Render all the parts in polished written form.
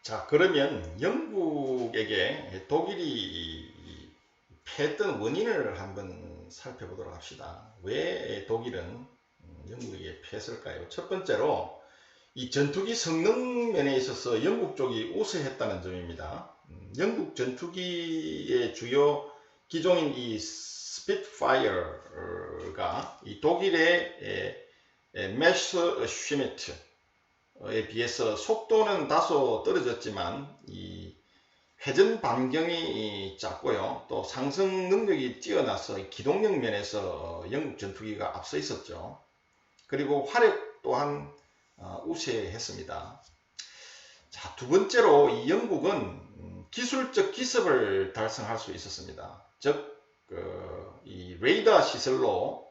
자, 그러면 영국에게 독일이 패했던 원인을 한번 살펴보도록 합시다. 왜 독일은 영국에게 패했을까요? 첫 번째로 이 전투기 성능 면에 있어서 영국 쪽이 우세했다는 점입니다. 영국 전투기의 주요 기종인 이 스피트파이어가 이 독일의 메스슈미트에 비해서 속도는 다소 떨어졌지만 이 회전 반경이 작고요. 또 상승 능력이 뛰어나서 기동력 면에서 영국 전투기가 앞서 있었죠. 그리고 화력 또한 우세했습니다. 자, 두 번째로 이 영국은 기술적 기습을 달성할 수 있었습니다. 즉, 이 레이더 시설로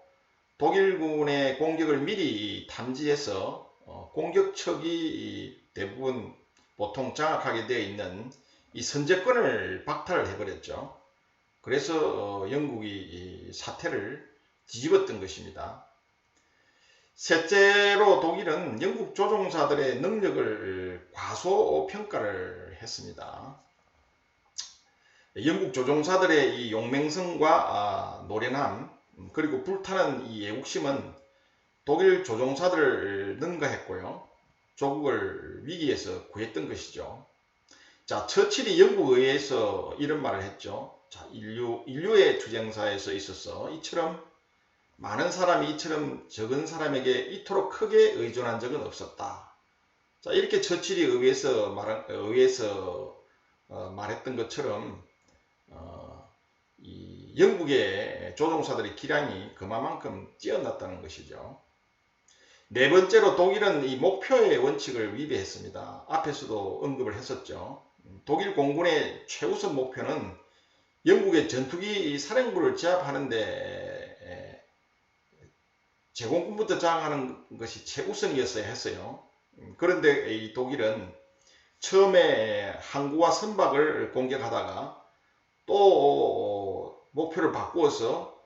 독일군의 공격을 미리 탐지해서 공격척이 대부분 보통 장악하게 되어 있는 이 선제권을 박탈을 해버렸죠. 그래서 영국이 사태를 뒤집었던 것입니다. 셋째로 독일은 영국 조종사들의 능력을 과소평가를 했습니다. 영국 조종사들의 이 용맹성과 노련함 그리고 불타는 이 애국심은 독일 조종사들을 능가했고요. 조국을 위기에서 구했던 것이죠. 자, 처칠이 영국 의회에서 이런 말을 했죠. 자, 인류의 투쟁사에서 있어서 이처럼 많은 사람이 이처럼 적은 사람에게 이토록 크게 의존한 적은 없었다. 자, 이렇게 처칠이 의회에서 말했던 것처럼 이 영국의 조종사들의 기량이 그만큼 뛰어났다는 것이죠. 네 번째로 독일은 이 목표의 원칙을 위배했습니다. 앞에서도 언급을 했었죠. 독일 공군의 최우선 목표는 영국의 전투기 사령부를 제압하는데 제공군부터 장악하는 것이 최우선이었어야 했어요. 그런데 이 독일은 처음에 항구와 선박을 공격하다가 또 목표를 바꾸어서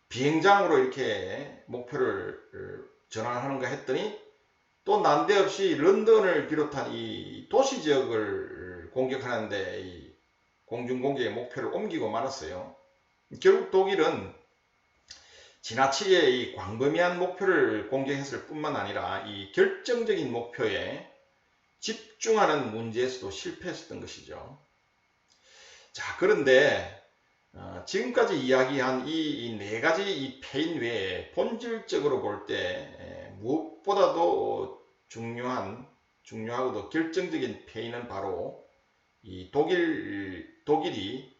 비행장으로 이렇게 목표를 전환하는가 했더니 또 난데없이 런던을 비롯한 이 도시 지역을 공격하는데 이 공중공격의 목표를 옮기고 말았어요. 결국 독일은 지나치게 이 광범위한 목표를 공격했을 뿐만 아니라 이 결정적인 목표에 집중하는 문제에서도 실패했었던 것이죠. 자, 그런데 지금까지 이야기한 이 네 가지 이 패인 외에 본질적으로 볼 때 무엇보다도 중요하고도 결정적인 패인은 바로 이 독일이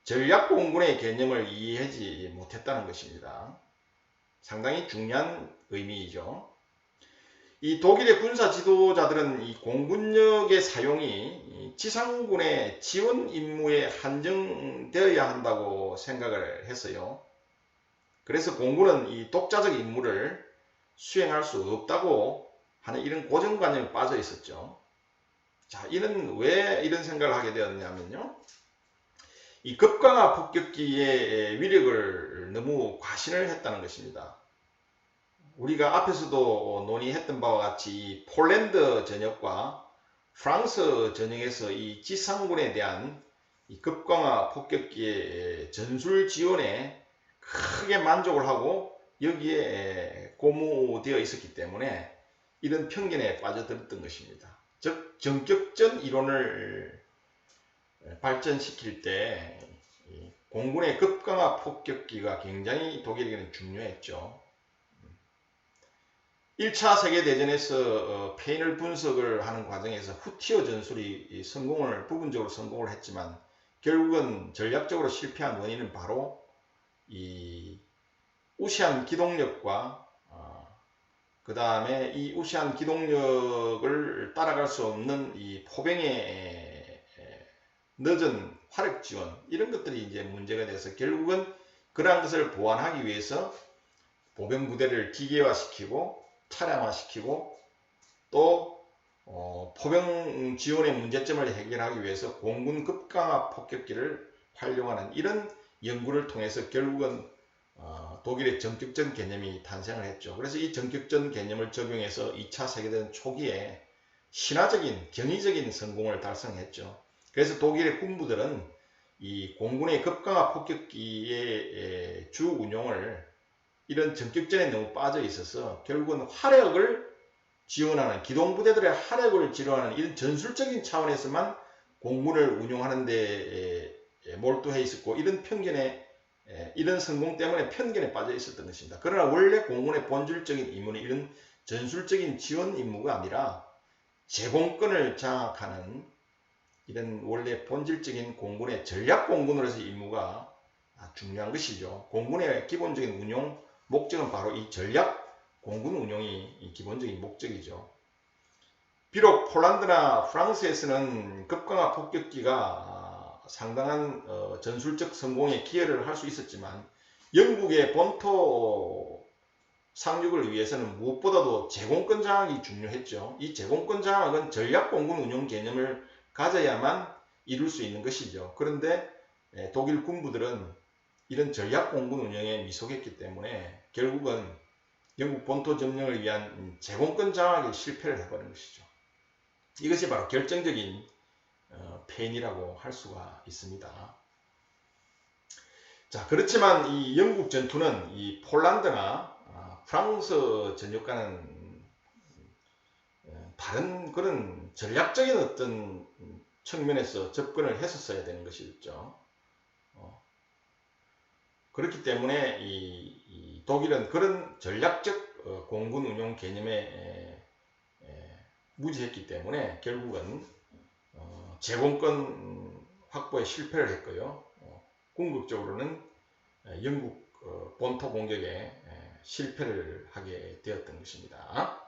전략공군의 개념을 이해하지 못했다는 것입니다. 상당히 중요한 의미이죠. 이 독일의 군사 지도자들은 이 공군력의 사용이 지상군의 지원 임무에 한정되어야 한다고 생각을 했어요. 그래서 공군은 이 독자적 임무를 수행할 수 없다고 하는 이런 고정관념에 빠져 있었죠. 자, 이는 왜 이런 생각을 하게 되었냐면요. 이 급강하 폭격기의 위력을 너무 과신을 했다는 것입니다. 우리가 앞에서도 논의했던 바와 같이 이 폴란드 전역과 프랑스 전역에서 이 지상군에 대한 이 급강하 폭격기의 전술 지원에 크게 만족을 하고 여기에 고무되어 있었기 때문에 이런 편견에 빠져들었던 것입니다. 즉 전격전 이론을 발전시킬 때 공군의 급강하 폭격기가 굉장히 독일에게는 중요했죠. 1차 세계대전에서 패인을 분석을 하는 과정에서 후티어 전술이 부분적으로 성공을 했지만 결국은 전략적으로 실패한 원인은 바로 이 우세한 기동력과 그 다음에 이 우세한 기동력을 따라갈 수 없는 이 포병의 늦은 화력 지원 이런 것들이 이제 문제가 돼서 결국은 그러한 것을 보완하기 위해서 보병 부대를 기계화시키고 차량화시키고 또 포병 지원의 문제점을 해결하기 위해서 공군 급강하 폭격기를 활용하는 이런 연구를 통해서 결국은 독일의 전격전 개념이 탄생을 했죠. 그래서 이 전격전 개념을 적용해서 2차 세계대전 초기에 신화적인 경이적인 성공을 달성했죠. 그래서 독일의 군부들은 이 공군의 급강화 폭격기의 주 운용을 이런 전격전에 너무 빠져 있어서 결국은 화력을 지원하는 기동부대들의 화력을 지원하는 이런 전술적인 차원에서만 공군을 운용하는 데 몰두해 있었고 이런 편견에 이런 성공 때문에 편견에 빠져 있었던 것입니다. 그러나 원래 공군의 본질적인 임무는 이런 전술적인 지원 임무가 아니라 제공권을 장악하는 이런 원래 본질적인 공군의 전략 공군으로서의 임무가 중요한 것이죠. 공군의 기본적인 운용 목적은 바로 이 전략 공군 운용이 기본적인 목적이죠. 비록 폴란드나 프랑스에서는 급강화 폭격기가 상당한 전술적 성공에 기여를 할 수 있었지만 영국의 본토 상륙을 위해서는 무엇보다도 제공권 장악이 중요했죠. 이 제공권 장악은 전략 공군 운용 개념을 가져야만 이룰 수 있는 것이죠. 그런데 독일 군부들은 이런 전략 공군 운영에 미숙했기 때문에 결국은 영국 본토 점령을 위한 제공권 장악에 실패를 해버린 것이죠. 이것이 바로 결정적인 패인이라고 할 수가 있습니다. 자, 그렇지만 이 영국 전투는 이 폴란드나 프랑스 전역과는 다른 그런 전략적인 어떤 측면에서 접근을 했었어야 되는 것이죠. 그렇기 때문에 이 독일은 그런 전략적 공군 운용 개념에 무지했기 때문에 결국은 제공권 확보에 실패를 했고요. 궁극적으로는 영국 본토 공격에 실패를 하게 되었던 것입니다.